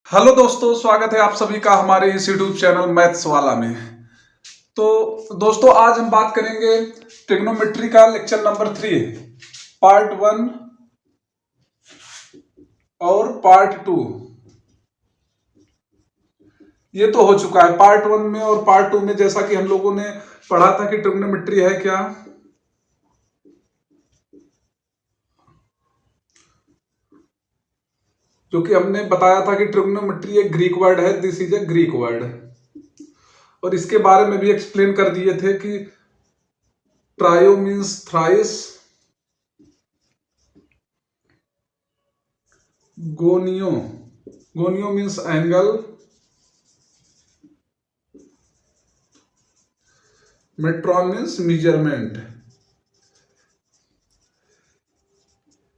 Hello दोस्तों, स्वागत है आप सभी का हमारे इस यूट्यूब चैनल मैथ्स वाला में। तो दोस्तों, आज हम बात करेंगे ट्रिग्नोमेट्री का लेक्चर नंबर 3, पार्ट 1 और पार्ट 2। ये तो हो चुका है पार्ट 1 में और पार्ट 2 में। जैसा कि हम लोगों ने पढ़ा था कि ट्रिग्नोमेट्री है क्या, जो कि हमने बताया था कि ट्रिग्नोमेट्री एक ग्रीक वर्ड है। This is a Greek word. और इसके बारे में भी एक्सप्लेन कर दिए थे कि trio means thrice, gonio gonio means angle, मेट्रॉन means measurement.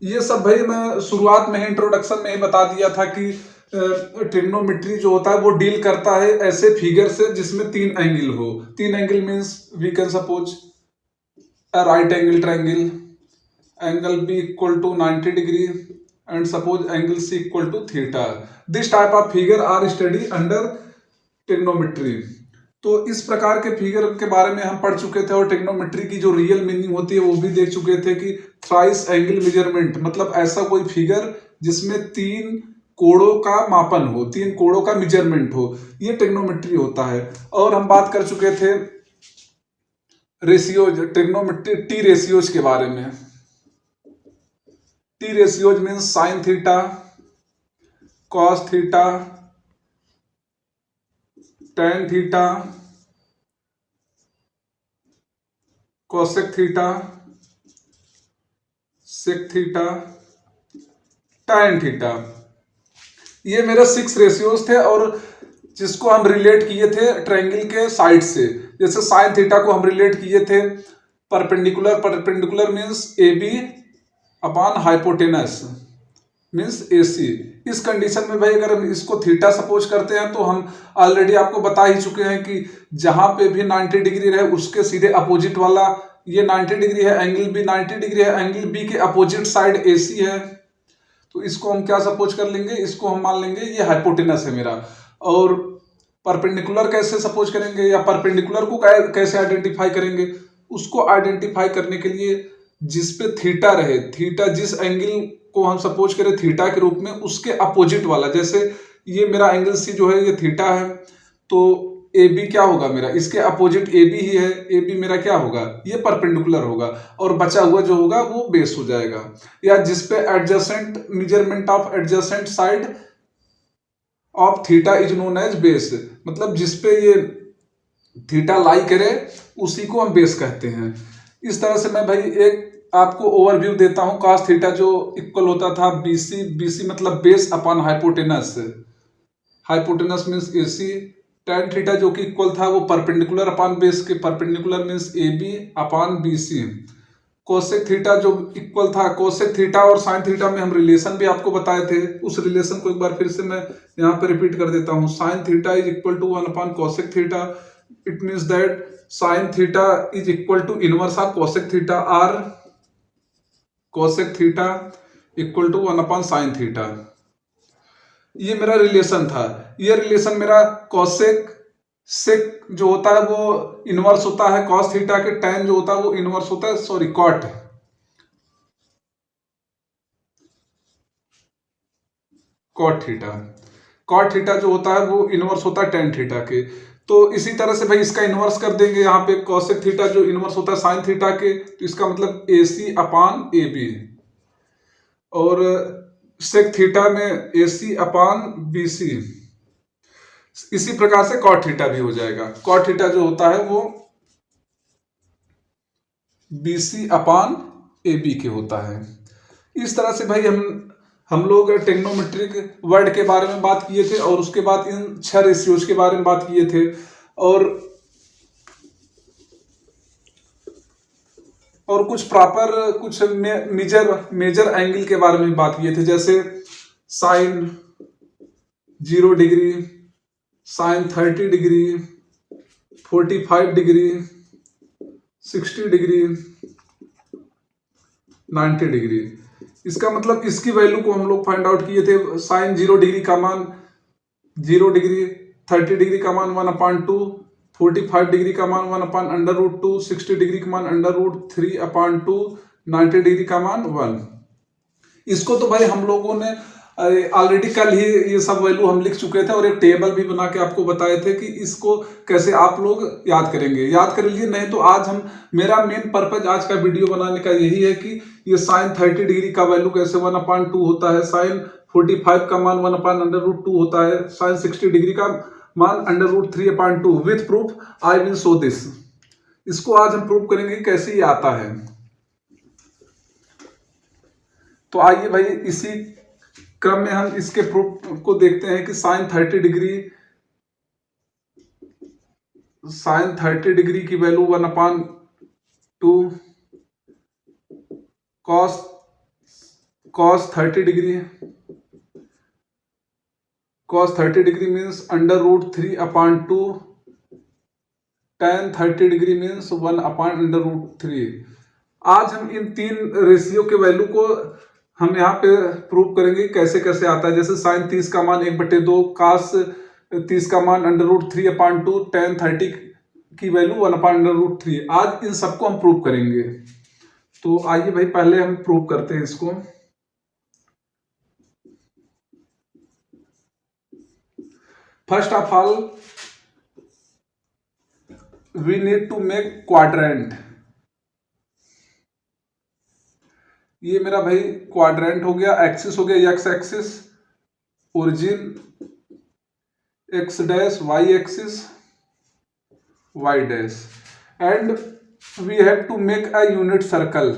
ये सब भाई मैं शुरुआत में ही इंट्रोडक्शन में ही बता दिया था कि ट्रिग्नोमेट्री जो होता है वो डील करता है ऐसे फिगर से जिसमें 3 एंगल हो। 3 angle means we can suppose a right angle triangle, angle B equal to 90 degree and suppose angle C equal to theta. This type of figure are studied under trigonometry. तो इस प्रकार के figure के बारे में हम पढ़ चुके थे और ट्रिग्नोमेट्री की जो रियल मीनिंग होती है वो भी देख चुके थे कि थ्राइस एंगल मेजरमेंट मतलब ऐसा कोई फिगर जिसमें 3 कोणों का मापन हो, 3 कोणों का मेजरमेंट हो, ये ट्रिग्नोमेट्री होता है। और हम बात कर चुके थे रेशियोज, ट्रिग्नोमेट्री टी रेशियोज के बारे में। T ratios means sine theta, cos theta, tan theta, cosec theta, sec theta, tan theta. ये मेरे 6 रेशियोज थे और जिसको हम रिलेट किए थे ट्रायंगल के साइड से। जैसे साइन थीटा को हम रिलेट किए थे perpendicular, perpendicular means A B upon hypotenuse means A C. इस कंडीशन में भाई अगर हम इसको थीटा सपोज करते हैं तो हम ऑलरेडी आपको बता ही चुके हैं कि जहां पे भी 90 डिग्री रहे उसके सीधे अपोजिट वाला, ये 90 डिग्री है, एंगल बी 90 डिग्री है, एंगल बी के अपोजिट साइड ए सी है। तो इसको हम क्या सपोज कर लेंगे, इसको हम मान लेंगे ये हाइपोटेनस है मेरा। और परपेंडिकुलर कैसे सपोज करेंगे या परपेंडिकुलर को कैसे आइडेंटिफाई करेंगे, उसको आइडेंटिफाई करने के लिए जिस पे थीटा रहे, थीटा जिस एंगल को हम सपोज करें थीटा के रूप में उसके अपोजिट वाला, जैसे ये मेरा एंगल सी जो है ये थीटा है तो ए बी क्या होगा मेरा, इसके अपोजिट ए बी ही है, ए बी मेरा क्या होगा, ये परपेंडिकुलर होगा और बचा हुआ जो होगा वो बेस हो जाएगा। या जिसपे adjacent measurement of adjacent side of theta is known as base, मतलब जिसपे ये थीटा लाई करे उसी को हम बेस कहते हैं। इस तरह से मैं भाई एक आपको ओवरव्यू देता हूं। cos थीटा जो इक्वल होता था BC, BC मतलब base upon hypotenuse, hypotenuse means AC। tan theta जो कि इक्वल था वो परपेंडिकुलर अपॉन बेस के, perpendicular means AB upon BC। Cosec theta जो इक्वल था, कोसेक थीटा और साइन थीटा में हम रिलेशन भी आपको बताए थे, उस रिलेशन को एक बार फिर से मैं यहाँ पे रिपीट कर देता हूँ। Sine theta is equal to 1 upon cosec theta. It means that sine theta is equal to inverse of cosec theta और cosec theta equal to 1 upon sine theta. ये मेरा रिलेशन था। ये रिलेशन मेरा कोसेक सेक जो होता है वो इनवर्स होता है कॉस थीटा के, tan जो होता है वो इनवर्स होता है, sorry cot, cot theta, cot theta जो होता है वो इनवर्स होता है tan थीटा के। तो इसी तरह से भाई इसका इनवर्स कर देंगे यहाँ पे, कॉसेक थीटा जो इनवर्स होता है साइन थीटा के, तो इसका मतलब AC अपॉन AB। और सेक थीटा में AC अपॉन BC। इसी प्रकार से कॉट थीटा भी हो जाएगा। कॉट थीटा जो होता है वो BC अपॉन AB के होता है। इस तरह से भाई हम लोग ट्रिग्नोमेट्रिक वर्ड के बारे में बात किए थे और उसके बाद इन 6 रेशियोज के बारे में बात किए थे और कुछ प्रॉपर कुछ मेजर एंगल के बारे में बात किए थे, जैसे sine 0 degree, sine 30 degree, 45 degree, 60 degree, 90 degree. इसका मतलब इसकी वैल्यू को हम लोग फाइंड आउट किए थे। साइन 0 डिग्री का मान 0 डिग्री, 30 डिग्री का मान 1/2, 45 डिग्री का मान 1/√2, 60 डिग्री का मान √3/2, 90 डिग्री का मान 1। इसको तो भाई हम लोगों ने ऑलरेडी कल ही ये सब वैल्यू हम लिख चुके थे और एक टेबल भी बना के आपको बताए थे कि इसको कैसे आप लोग याद करेंगे। याद कर लीजिए, नहीं तो आज हम, मेरा मेन पर्पज आज का वीडियो बनाने का यही है कि ये साइन 30 डिग्री का वैल्यू कैसे 1/2 होता है, साइन 45 का मान 1/√2 होता है, साइन 60 डिग्री का मान √3/2 with proof I will show this. इसको आज हम प्रूव करेंगे कि कैसे ये आता है। तो आइए भाई इसी क्रम में हम इसके प्रूफ को देखते हैं कि साइन 30 डिग्री की value 1/2, cos 30 degree, cos 30 degree means √3/2, tan 30 degree means 1/√3। आज हम इन तीन रेशियो के वैल्यू को हम यहाँ पे प्रूव करेंगे कैसे कैसे आता है। जैसे साइन 30 का मान 1/2, cos 30 का मान √3/2, tan 30 की वैल्यू 1/√3। आज इन सबको हम प्रूव करेंगे। तो आइए भाई पहले हम प्रूव करते हैं इसको। First of all we need to make quadrant. ये मेरा भाई क्वाड्रेंट हो गया, एक्सिस हो गया X axis, origin X dash, Y axis Y dash, and we have to make a unit circle.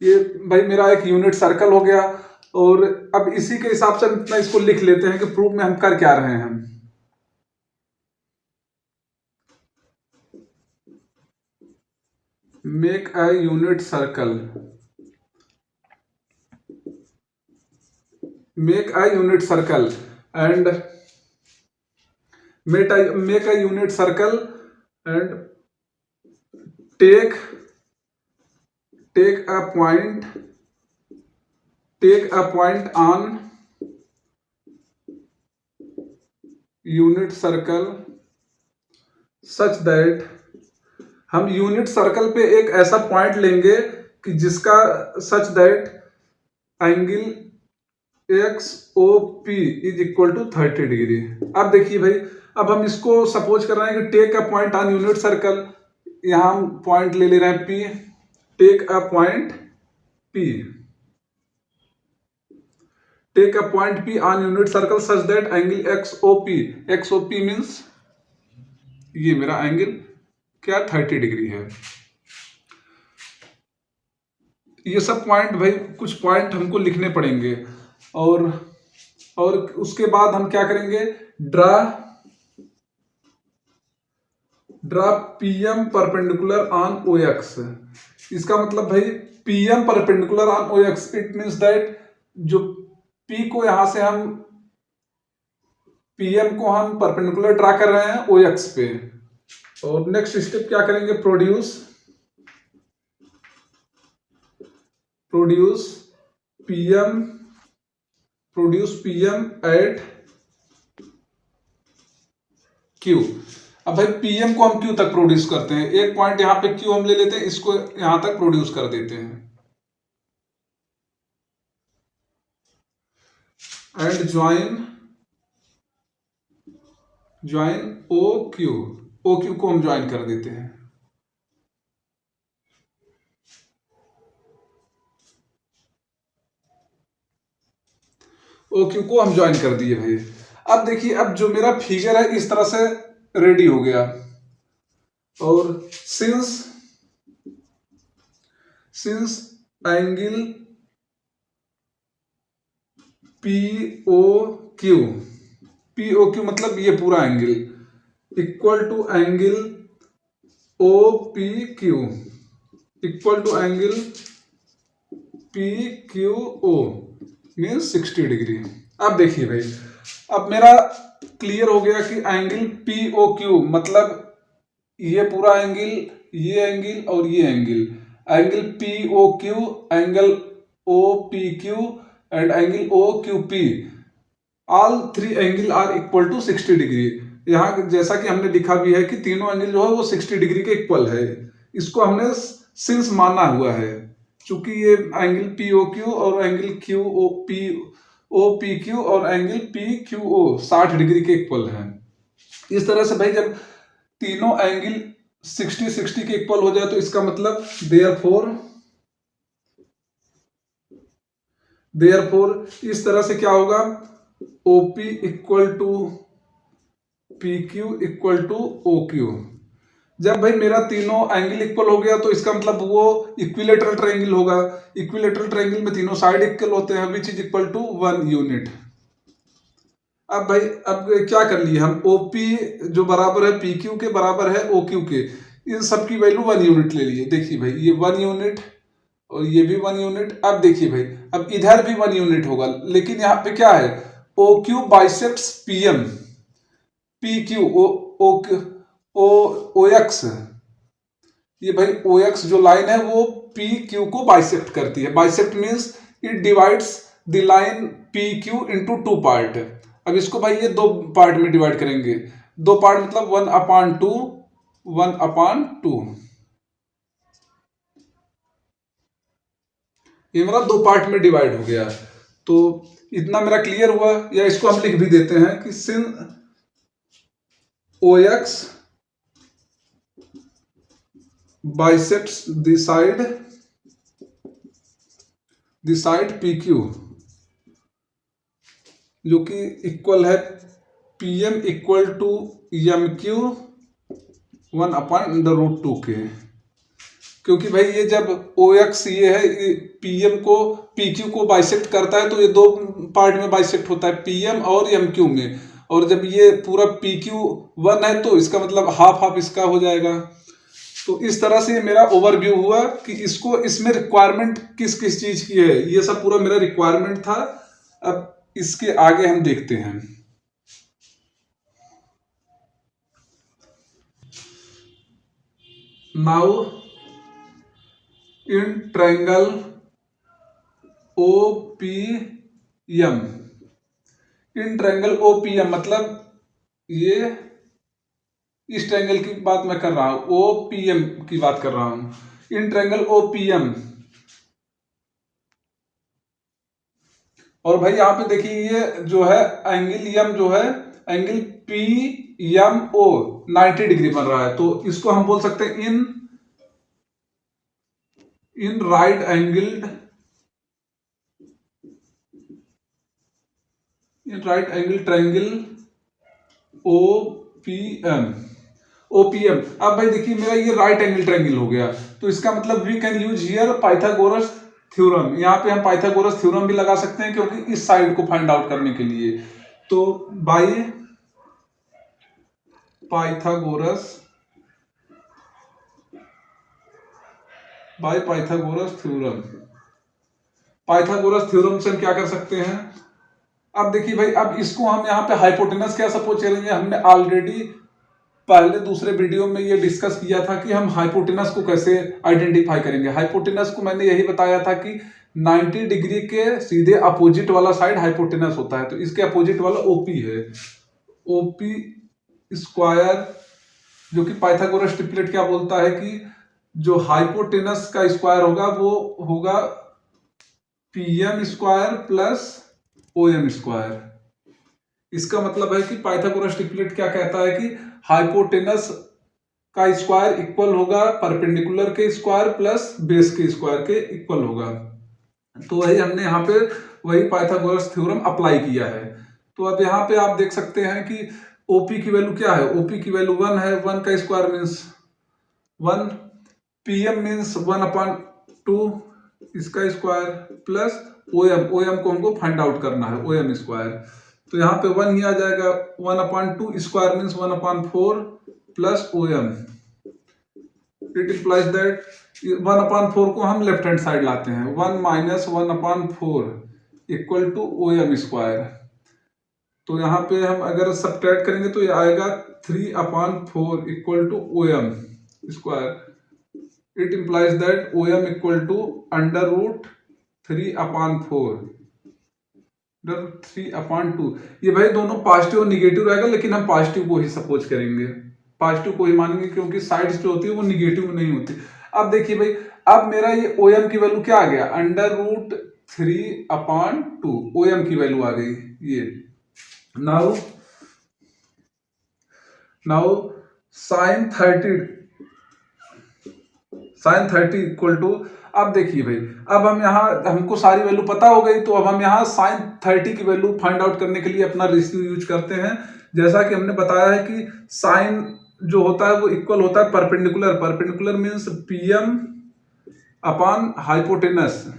ये भाई मेरा एक यूनिट सर्कल हो गया। और अब इसी के हिसाब से इतना इसको लिख लेते हैं कि प्रूफ में हम कर क्या रहे हैं। Make a unit circle, make a unit circle and make a unit circle and take a point on unit circle such that हम यूनिट सर्कल पे एक ऐसा पॉइंट लेंगे कि जिसका such that angle XOP is equal to 30 degree. अब देखिए भाई, अब हम इसको सपोज कर रहे हैं कि take a point on unit circle. यहां हम पॉइंट ले रहे हैं P, take a point P, take a point P on unit circle such that angle XOP means ये मेरा एंगल क्या 30 डिग्री है। ये सब पॉइंट भाई, कुछ पॉइंट हमको लिखने पड़ेंगे और उसके बाद हम क्या करेंगे, draw PM perpendicular on OX। इसका मतलब भाई PM perpendicular on OX, it means that जो P को यहां से हम PM को हम परपेंडिकुलर ड्रा कर रहे हैं OX पे। और नेक्स्ट स्टेप क्या करेंगे, प्रोड्यूस PM एट Q। अब भाई PM को हम Q तक प्रोड्यूस करते हैं, एक पॉइंट यहां पे Q हम ले लेते हैं, इसको यहां तक प्रोड्यूस कर देते हैं एंड ज्वाइन OQ को हम ज्वाइन कर देते हैं। OQ को हम ज्वाइन कर दिए भाई। अब देखिए, अब जो मेरा फिगर है इस तरह से रेडी हो गया। और सिंस एंगल POQ मतलब ये पूरा angle equal to angle OPQ equal to angle PQO means 60 degree. अब देखिए भाई, अब मेरा क्लियर हो गया कि एंगल POQ मतलब ये पूरा एंगल, ये एंगल और ये angle POQ, angle OPQ and angle O Q P, all three angle are equal to 60 degree. यहाँ जैसा कि हमने लिखा भी है कि तीनों एंगल जो है वो 60 डिग्री के इक्वल है, इसको हमने सिंस माना हुआ है, चूंकि ये एंगल पी ओ क्यू और angle Q O P Q और angle P Q O 60 degree के इक्वल है। इस तरह से भाई जब तीनों एंगल 60-60 के इक्वल हो जाए तो इसका मतलब देयरफॉर इस तरह से क्या होगा, OP equal to PQ equal to OQ। जब भाई मेरा तीनों एंगल इक्वल हो गया तो इसका मतलब वो इक्विलेटरल ट्रायंगल होगा। इक्विलेटरल ट्रायंगल में तीनों साइड इक्वल होते हैं, which is equal to 1 unit. अब भाई अब क्या कर लिए हम, OP जो बराबर है PQ के बराबर है OQ के, इन सब की वैल्यू 1 यूनिट ले लिए। देखिए भाई ये 1 यूनिट और ये भी 1 यूनिट। अब देखिए भाई अब इधर भी 1 यूनिट होगा, लेकिन यहाँ पे क्या है, OQ bisects PM, PQ OX, ये भाई OX जो लाइन है वो PQ को बाइसेक्ट करती है। Bisect means it divides the line PQ into 2 part. अब इसको भाई ये 2 पार्ट में डिवाइड करेंगे, 2 पार्ट मतलब 1/2 ये मेरा 2 पार्ट में डिवाइड हो गया। तो इतना मेरा क्लियर हुआ, या इसको हम लिख भी देते हैं कि सिन OX bisects the side PQ, जो कि इक्वल है PM इक्वल टू MQ 1/√2 के। क्योंकि भाई ये जब OX ये है PM को PQ को बाइसेक्ट करता है तो ये 2 पार्ट में बाइसेक्ट होता है, PM और MQ में। और जब ये पूरा PQ 1 है तो इसका मतलब हाफ इसका हो जाएगा। तो इस तरह से मेरा ओवरव्यू हुआ कि इसको इसमें रिक्वायरमेंट किस किस चीज की है, ये सब पूरा मेरा रिक्वायरमेंट था। अब इसके आगे हम देखते हैं। Now in triangle OPM, in triangle OPM मतलब ये इस ट्रायंगल की बात मैं कर रहा हूं, OPM की बात कर रहा हूं। इन ट्रायंगल OPM, और भाई यहां पे देखिए ये जो है एंगल M जो है एंगल PMO 90 डिग्री बन रहा है, तो इसको हम बोल सकते हैं in right angle triangle OPM। अब भाई देखिए मेरा ये राइट एंगल ट्रायंगल हो गया, तो इसका मतलब we can use here Pythagoras theorem. यहाँ पे हम पाइथागोरस थ्योरम भी लगा सकते हैं, क्योंकि इस साइड को फाइंड आउट करने के लिए। तो बाय पाइथागोरस थ्योरम से हम क्या कर सकते हैं। अब देखिए भाई अब इसको हम यहाँ पे हाइपोटेनस क्या सपोज करेंगे। हमने ऑलरेडी पहले दूसरे वीडियो में ये डिस्कस किया था कि हम हाइपोटेनस को कैसे आइडेंटिफाई करेंगे। हाइपोटेनस को मैंने यही बताया था कि 90 डिग्री के सीधे अपोजिट वाला साइड हाइपोटेनस होता है, तो इसके अपोजिट वाला OP है। OP स्क्वायर, जो कि पाइथागोरस ट्रिपलेट क्या बोलता है कि जो हाइपोटेनस का स्क्वायर होगा वो होगा PM square plus OM square. इसका मतलब है कि पाइथागोरस ट्रिपलेट क्या कहता है कि हाइपोटेनस का स्क्वायर इक्वल होगा परपेंडिकुलर के स्क्वायर प्लस बेस के स्क्वायर के इक्वल होगा। तो वही हमने यहाँ पे वही पाइथागोरस थ्योरम अप्लाई किया है। तो अब यहाँ पे आप देख सकते हैं कि OP की वैल्यू क्या है, OP की वैल्यू 1 है, 1 का स्क्वायर मीन्स 1, PM मीन्स 1/2 इसका स्क्वायर प्लस OM को हमको फाइंड आउट करना है, OM स्क्वायर। तो यहाँ पे 1 ही आ जाएगा, 1/2 square means 1/4 plus OM। It implies that 1/4 को हम लेफ्ट हैंड साइड लाते हैं, 1 minus 1/4 equal to OM square. तो यहाँ पे हम अगर सब्ट्रैक्ट करेंगे तो ये आएगा 3/4 equal to OM square. It implies that OM equal to √3/4। 3/2। ये भाई दोनों पॉजिटिव और निगेटिव रहेगा, लेकिन हम पॉजिटिव को ही सपोज करेंगे, पॉजिटिव को ही मानेंगे, क्योंकि साइड्स जो होती है वो निगेटिव नहीं होती। अब देखिए भाई, अब मेरा ये OM की वैल्यू क्या आ गया, √3/2 OM की वैल्यू आ गई ये। नाउ sin 30 इक्वल टू, अब देखिए भाई, अब हम यहाँ हमको सारी वैल्यू पता हो गई, तो अब हम यहाँ sin 30 की वैल्यू फाइंड आउट करने के लिए अपना रेशियो यूज करते हैं। जैसा कि हमने बताया है कि साइन जो होता है वो इक्वल होता है perpendicular. Perpendicular means PM upon hypotenuse,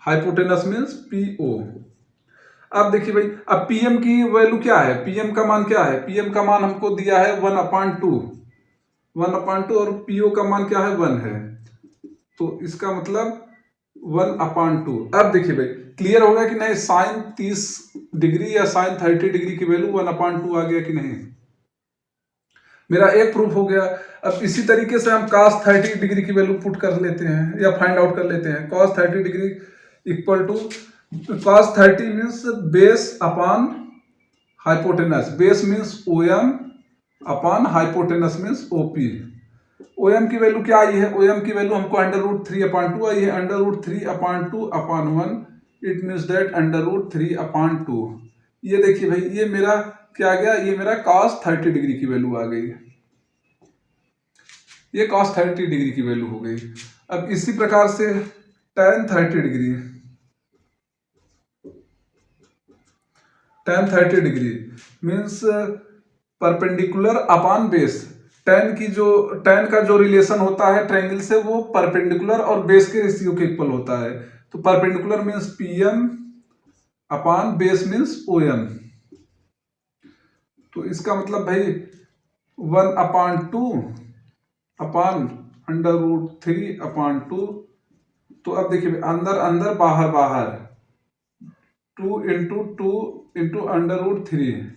hypotenuse means PO। अब देखिए भाई, अब PM की वैल्यू क्या है, PM का मान क्या है, PM का मान हमको दिया है 1/2 और PO का मान क्या है 1 है, तो इसका मतलब 1/2। अब देखिए भाई, क्लियर हो गया कि नहीं, साइन 30 डिग्री या साइन 30 डिग्री की वैल्यू 1/2 आ गया कि नहीं, मेरा एक प्रूफ हो गया। अब इसी तरीके से हम cos 30 डिग्री की वैल्यू पुट कर लेते हैं या फाइंड आउट कर लेते हैं। cos 30 degree equal to, cos 30 means base upon hypotenuse, base means OM upon hypotenuse means OP। OM की वैल्यू क्या आई है, OM की वैल्यू हमको √3/2 आई है, √3/2/1, इट मीन्स दैट √3/2। ये देखिए भाई, ये मेरा क्या आ गया, ये मेरा cos 30 डिग्री की वैल्यू आ गई, ये cos 30 डिग्री की वैल्यू हो गई। अब इसी प्रकार से tan 30 degree, tan 30 degree means perpendicular upon base. tan का जो रिलेशन होता है ट्रायंगल से, वो परपेंडिकुलर और बेस के रेशियो के इक्वल होता है। तो perpendicular means PM upon base means OM। तो इसका मतलब भाई 1/2 अपॉन √3/2। तो अब देखिए, अंदर अंदर बाहर बाहर, 2 × 2 × √3,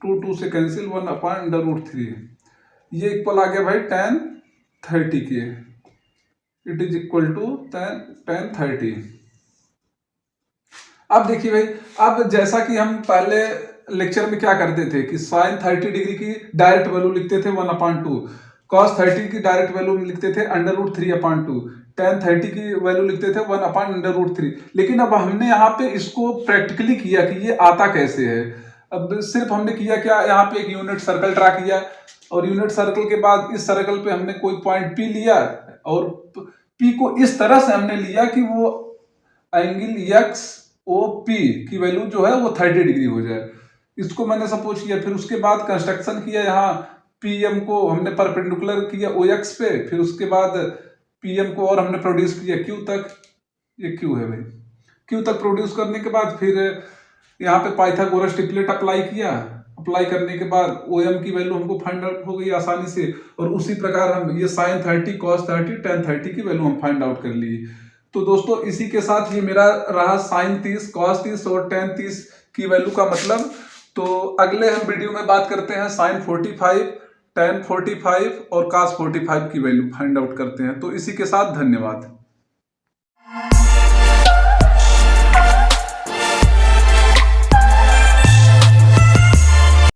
2 से कैंसिल, 1/√3। ये इक्वल आ गया भाई tan 30 के, it is equal to tan 30। अब देखिए भाई, अब जैसा कि हम पहले लेक्चर में क्या करते थे कि sin 30 डिग्री की डायरेक्ट वैल्यू लिखते थे 1/2, cos 30 की डायरेक्ट वैल्यू लिखते थे √3/2, tan 30 की वैल्यू लिखते थे 1/√3। लेकिन अब हमने यहाँ पे इसको प्रैक्टिकली किया कि ये आता कैसे है। अब सिर्फ हमने किया क्या, यहाँ पे एक यूनिट सर्कल ड्रा किया, और यूनिट सर्कल के बाद इस सर्कल पे हमने कोई पॉइंट P लिया, और P को इस तरह से हमने लिया कि वो एंगल XOP की वैल्यू जो है वो 30 डिग्री हो जाए, इसको मैंने सपोज किया। फिर उसके बाद कंस्ट्रक्शन किया, यहाँ PM को हमने परपेंडिकुलर किया OX पे, फिर उसके बाद PM को और हमने प्रोड्यूस किया Q तक, ये Q है भाई, Q तक प्रोड्यूस करने के बाद फिर यहाँ पे पाइथागोरस ट्रिपलेट अप्लाई किया, अप्लाई करने के बाद OM की वैल्यू हमको फाइंड आउट हो गई आसानी से, और उसी प्रकार हम ये sin 30, cos 30, tan 30 की वैल्यू हम फाइंड आउट कर लिए। तो दोस्तों, इसी के साथ ये मेरा रहा sin 30, cos 30 और tan 30 की वैल्यू का मतलब। तो अगले हम वीडियो में बात करते हैं sin 45, tan 45 और cos 45 की वैल्यू फाइंड आउट करते हैं। तो इसी के साथ धन्यवाद।